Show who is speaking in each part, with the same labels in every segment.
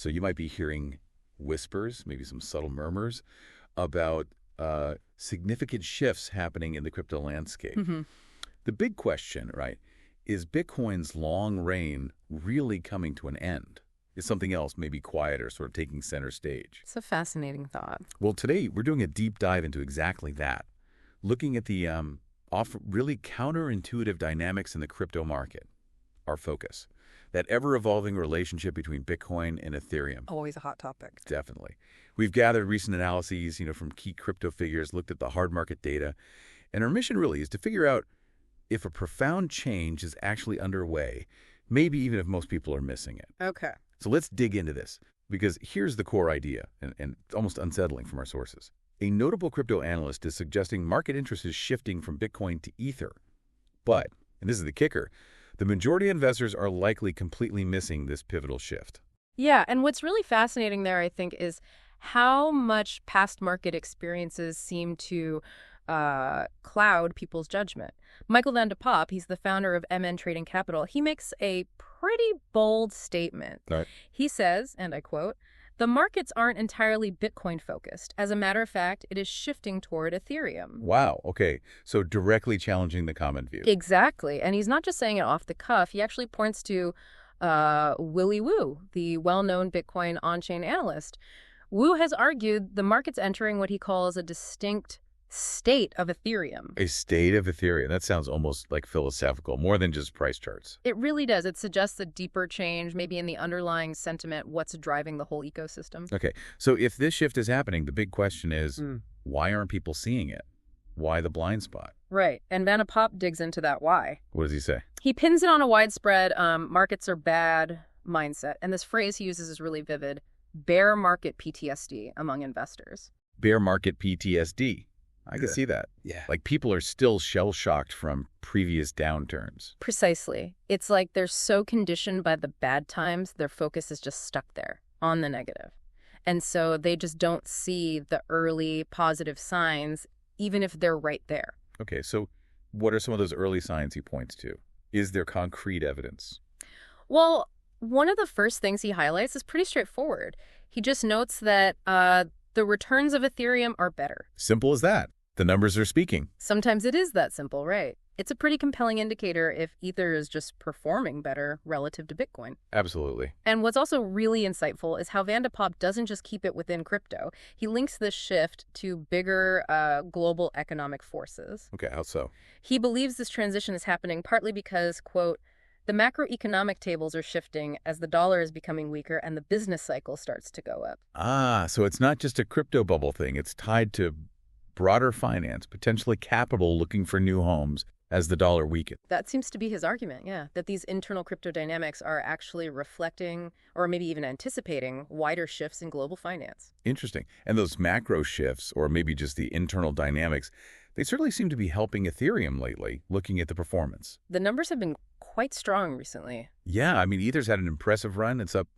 Speaker 1: So you might be hearing whispers, maybe some subtle murmurs about significant shifts happening in the crypto landscape. The big question, right, is Bitcoin's long reign really coming to an end? Is something else maybe quieter, sort of taking center stage?
Speaker 2: It's a fascinating thought.
Speaker 1: Well, today we're doing a deep dive into exactly that, looking at the really counterintuitive dynamics in the crypto market, our focus, that ever-evolving relationship between Bitcoin and Ethereum.
Speaker 2: Always a hot topic.
Speaker 1: Definitely. We've gathered recent analyses, from key crypto figures, looked at the hard market data, and our mission really is to figure out if a profound change is actually underway, maybe even if most people are missing it.
Speaker 2: Okay.
Speaker 1: So let's dig into this, because here's the core idea, and it's almost unsettling from our sources. A notable crypto analyst is suggesting market interest is shifting from Bitcoin to Ether. But, and this is the kicker, the majority of investors are likely completely missing this pivotal shift.
Speaker 2: Yeah, and what's really fascinating there, I think, is how much past market experiences seem to cloud people's judgment. Michael van de Poppe, he's the founder of MN Trading Capital, he makes a pretty bold statement.
Speaker 1: Right.
Speaker 2: He says, and I quote, "The markets aren't entirely Bitcoin-focused. As a matter of fact, it is shifting toward Ethereum."
Speaker 1: Wow, okay. So directly challenging the common view.
Speaker 2: Exactly. And he's not just saying it off the cuff. He actually points to Willy Woo, the well-known Bitcoin on-chain analyst. Woo has argued the market's entering what he calls a distinct state of Ethereum.
Speaker 1: A state of Ethereum. That sounds almost like philosophical, more than just price charts.
Speaker 2: It really does. It suggests a deeper change, maybe in the underlying sentiment, what's driving the whole ecosystem.
Speaker 1: Okay, so if this shift is happening, the big question is, why aren't people seeing it? Why the blind spot?
Speaker 2: Right. And Van de Poppe digs into that why.
Speaker 1: What does he say?
Speaker 2: He pins it on a widespread markets are bad mindset. And this phrase he uses is really vivid: bear market PTSD among investors.
Speaker 1: Bear market PTSD. I can see that.
Speaker 3: Yeah.
Speaker 1: Like people are still shell-shocked from previous downturns.
Speaker 2: Precisely. It's like they're so conditioned by the bad times, their focus is just stuck there on the negative. And so they just don't see the early positive signs, even if they're right there.
Speaker 1: Okay, so what are some of those early signs he points to? Is there concrete evidence?
Speaker 2: Well, one of the first things he highlights is pretty straightforward. He just notes that the returns of Ethereum are better.
Speaker 1: Simple as that. The numbers are speaking.
Speaker 2: Sometimes it is that simple, right? It's a pretty compelling indicator if Ether is just performing better relative to Bitcoin.
Speaker 1: Absolutely.
Speaker 2: And what's also really insightful is how Van de Poppe doesn't just keep it within crypto. He links this shift to bigger global economic forces.
Speaker 1: Okay, how so?
Speaker 2: He believes this transition is happening partly because, quote, "the macroeconomic tables are shifting as the dollar is becoming weaker and the business cycle starts to go up."
Speaker 1: Ah, so it's not just a crypto bubble thing. It's tied to broader finance, potentially capital looking for new homes as the dollar weakens.
Speaker 2: That seems to be his argument, yeah, that these internal crypto dynamics are actually reflecting or maybe even anticipating wider shifts in global finance.
Speaker 1: Interesting. And those macro shifts, or maybe just the internal dynamics, they certainly seem to be helping Ethereum lately, looking at the performance.
Speaker 2: The numbers have been quite strong recently.
Speaker 1: Yeah, I mean, Ether's had an impressive run. It's up,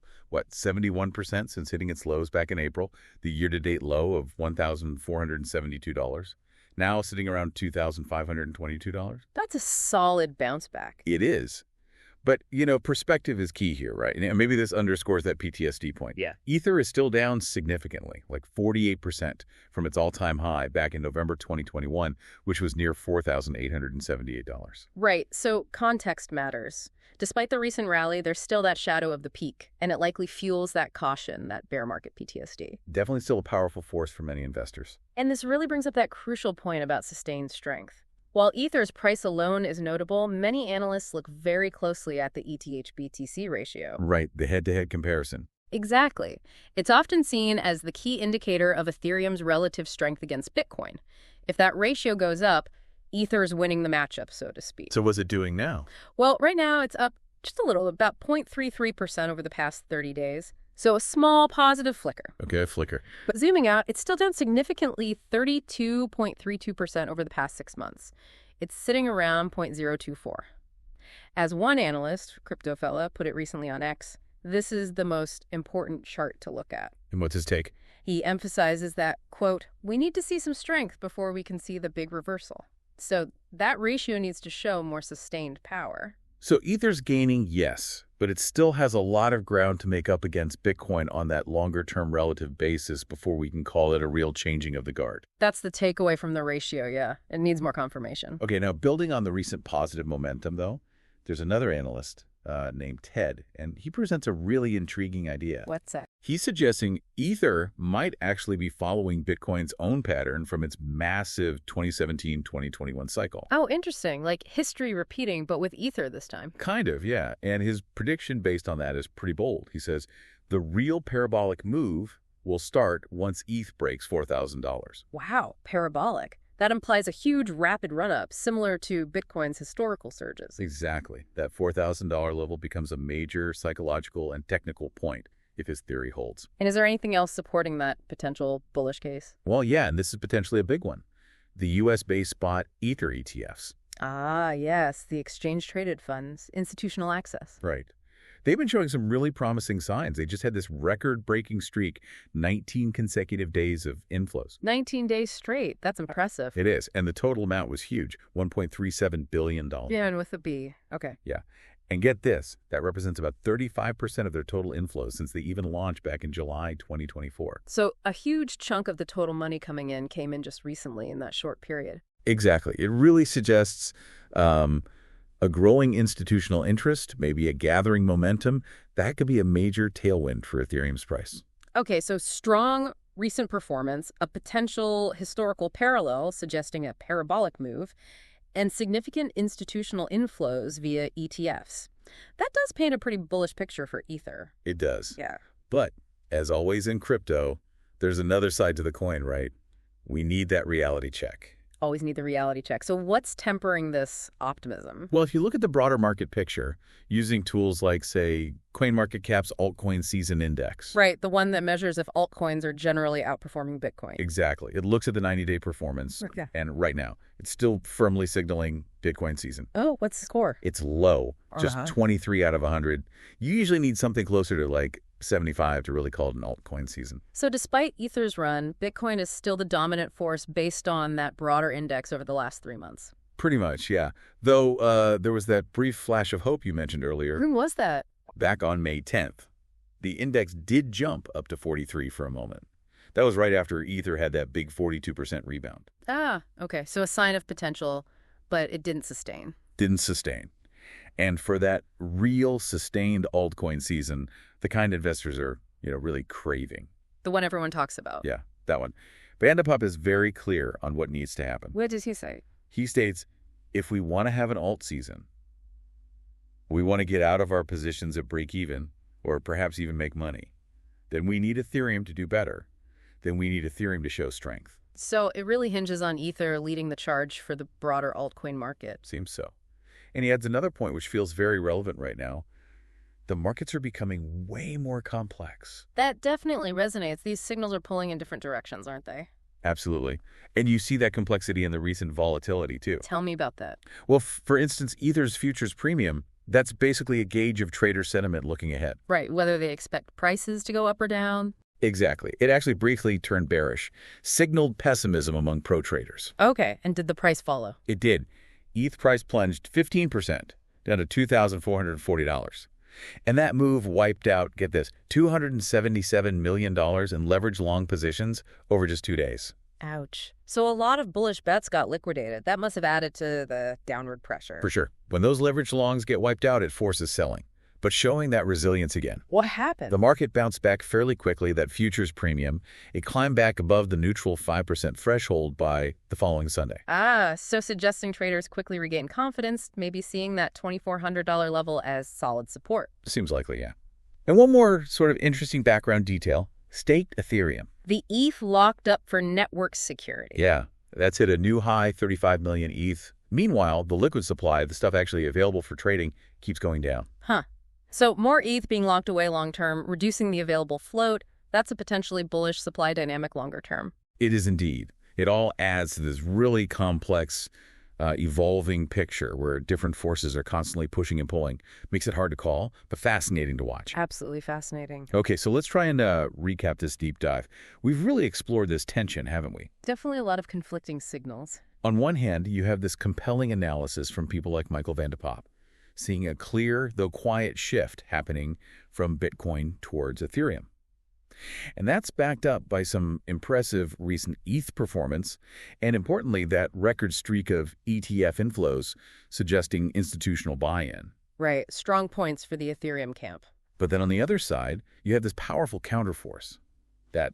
Speaker 1: 71% since hitting its lows back in April, the year-to-date low of $1,472. Now sitting around $2,522.
Speaker 2: That's a solid bounce back.
Speaker 1: It is. But, perspective is key here, right? And maybe this underscores that PTSD point.
Speaker 3: Yeah.
Speaker 1: Ether is still down significantly, like 48% from its all-time high back in November 2021, which was near $4,878.
Speaker 2: Right, so context matters. Despite the recent rally, there's still that shadow of the peak, and it likely fuels that caution, that bear market PTSD.
Speaker 1: Definitely still a powerful force for many investors.
Speaker 2: And this really brings up that crucial point about sustained strength. While Ether's price alone is notable, many analysts look very closely at the ETH-BTC ratio.
Speaker 1: Right, the head-to-head comparison.
Speaker 2: Exactly. It's often seen as the key indicator of Ethereum's relative strength against Bitcoin. If that ratio goes up, Ether's winning the matchup, so to speak.
Speaker 1: So what's it doing now?
Speaker 2: Well, right now it's up just a little, about 0.33% over the past 30 days. So a small positive flicker.
Speaker 1: Okay, a flicker.
Speaker 2: But zooming out, it's still down significantly, 32.32% over the past 6 months. It's sitting around 0.024. As one analyst, Crypto Fella, put it recently on X, this is the most important chart to look at.
Speaker 1: And what's his take?
Speaker 2: He emphasizes that, quote, "we need to see some strength before we can see the big reversal." So that ratio needs to show more sustained power.
Speaker 1: So Ether's gaining, yes, but it still has a lot of ground to make up against Bitcoin on that longer-term relative basis before we can call it a real changing of the guard.
Speaker 2: That's the takeaway from the ratio, yeah. It needs more confirmation.
Speaker 1: Okay, now building on the recent positive momentum, though, there's another analyst named Ted, and he presents a really intriguing idea.
Speaker 2: What's that?
Speaker 1: He's suggesting Ether might actually be following Bitcoin's own pattern from its massive 2017-2021 cycle.
Speaker 2: Oh, interesting. Like history repeating, but with Ether this time.
Speaker 1: Kind of, yeah. And his prediction based on that is pretty bold. He says the real parabolic move will start once ETH breaks $4,000.
Speaker 2: Wow, parabolic. That implies a huge rapid run-up, similar to Bitcoin's historical surges.
Speaker 1: Exactly. That $4,000 level becomes a major psychological and technical point if his theory holds.
Speaker 2: And is there anything else supporting that potential bullish case?
Speaker 1: Well, yeah, and this is potentially a big one. The U.S.-based spot Ether ETFs.
Speaker 2: Ah, yes, the exchange-traded funds, institutional access.
Speaker 1: Right. They've been showing some really promising signs. They just had this record-breaking streak, 19 consecutive days of inflows.
Speaker 2: 19 days straight. That's impressive.
Speaker 1: It is. And the total amount was huge, $1.37 billion.
Speaker 2: Yeah, and with a B. Okay.
Speaker 1: Yeah. And get this, that represents about 35% of their total inflows since they even launched back in July 2024.
Speaker 2: So a huge chunk of the total money coming in came in just recently in that short period.
Speaker 1: Exactly. It really suggests a growing institutional interest, maybe a gathering momentum. That could be a major tailwind for Ethereum's price.
Speaker 2: Okay, so strong recent performance, a potential historical parallel suggesting a parabolic move, and significant institutional inflows via ETFs. That does paint a pretty bullish picture for Ether.
Speaker 1: It does.
Speaker 2: Yeah.
Speaker 1: But, as always in crypto, there's another side to the coin, right? We need that reality check.
Speaker 2: Always need the reality check. So what's tempering this optimism?
Speaker 1: Well, if you look at the broader market picture, using tools like, say, CoinMarketCap's Altcoin Season Index.
Speaker 2: Right, the one that measures if altcoins are generally outperforming Bitcoin.
Speaker 1: Exactly. It looks at the 90-day performance, and right now, it's still firmly signaling Bitcoin season.
Speaker 2: Oh, what's the score?
Speaker 1: It's low, just 23 out of 100. You usually need something closer to like 75 to really call it an altcoin season.
Speaker 2: So despite Ether's run, Bitcoin is still the dominant force based on that broader index over the last 3 months.
Speaker 1: Pretty much, yeah. Though there was that brief flash of hope you mentioned earlier.
Speaker 2: When was that?
Speaker 1: Back on May 10th. The index did jump up to 43 for a moment. That was right after Ether had that big 42% rebound.
Speaker 2: Ah, okay. So a sign of potential, but it didn't sustain.
Speaker 1: Didn't sustain. And for that real sustained altcoin season, the kind investors are, really craving.
Speaker 2: The one everyone talks about.
Speaker 1: Yeah, that one. Vandepop is very clear on what needs to happen.
Speaker 2: What does he say?
Speaker 1: He states, if we want to have an alt season, we want to get out of our positions at break even, or perhaps even make money, then we need Ethereum to do better. Then we need Ethereum to show strength.
Speaker 2: So it really hinges on Ether leading the charge for the broader altcoin market.
Speaker 1: Seems so. And he adds another point which feels very relevant right now. The markets are becoming way more complex.
Speaker 2: That definitely resonates. These signals are pulling in different directions, aren't they?
Speaker 1: Absolutely. And you see that complexity in the recent volatility, too.
Speaker 2: Tell me about that.
Speaker 1: Well, for instance, Ether's futures premium, that's basically a gauge of trader sentiment looking ahead.
Speaker 2: Right, whether they expect prices to go up or down.
Speaker 1: Exactly. It actually briefly turned bearish, signaled pessimism among pro traders.
Speaker 2: Okay, and did the price follow?
Speaker 1: It did. ETH price plunged 15%, down to $2,440. And that move wiped out, get this, $277 million in leveraged long positions over just 2 days.
Speaker 2: Ouch. So a lot of bullish bets got liquidated. That must have added to the downward pressure.
Speaker 1: For sure. When those leveraged longs get wiped out, it forces selling. But showing that resilience again.
Speaker 2: What happened?
Speaker 1: The market bounced back fairly quickly, that futures premium. It climbed back above the neutral 5% threshold by the following Sunday.
Speaker 2: Ah, so suggesting traders quickly regain confidence, maybe seeing that $2,400 level as solid support.
Speaker 1: Seems likely, yeah. And one more sort of interesting background detail, staked Ethereum.
Speaker 2: The ETH locked up for network security.
Speaker 1: Yeah, that's hit a new high, 35 million ETH. Meanwhile, the liquid supply, the stuff actually available for trading, keeps going down.
Speaker 2: Huh. So more ETH being locked away long-term, reducing the available float, that's a potentially bullish supply dynamic longer-term.
Speaker 1: It is indeed. It all adds to this really complex, evolving picture where different forces are constantly pushing and pulling. Makes it hard to call, but fascinating to watch.
Speaker 2: Absolutely fascinating.
Speaker 1: Okay, so let's try and recap this deep dive. We've really explored this tension, haven't we?
Speaker 2: Definitely a lot of conflicting signals.
Speaker 1: On one hand, you have this compelling analysis from people like Michael Vandepop, seeing a clear, though quiet shift happening from Bitcoin towards Ethereum. And that's backed up by some impressive recent ETH performance, and importantly, that record streak of ETF inflows suggesting institutional buy-in.
Speaker 2: Right. Strong points for the Ethereum camp.
Speaker 1: But then on the other side, you have this powerful counterforce, that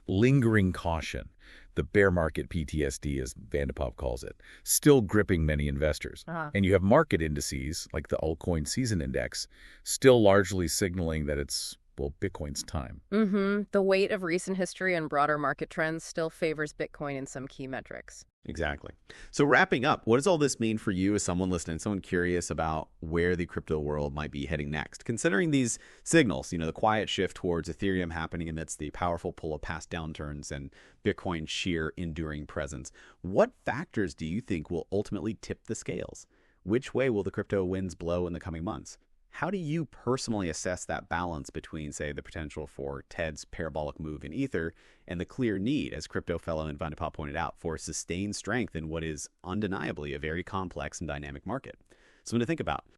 Speaker 1: lingering caution, the bear market PTSD, as Van de Poppe calls it, still gripping many investors. And you have market indices, like the Altcoin Season Index, still largely signaling that it's, well, Bitcoin's time.
Speaker 2: The weight of recent history and broader market trends still favors Bitcoin in some key metrics.
Speaker 3: Exactly. So wrapping up, what does all this mean for you as someone listening, someone curious about where the crypto world might be heading next? Considering these signals, the quiet shift towards Ethereum happening amidst the powerful pull of past downturns and Bitcoin's sheer enduring presence, what factors do you think will ultimately tip the scales? Which way will the crypto winds blow in the coming months? How do you personally assess that balance between, say, the potential for Ted's parabolic move in Ether and the clear need, as crypto fellow and Van de Poppe pointed out, for sustained strength in what is undeniably a very complex and dynamic market? Something to think about.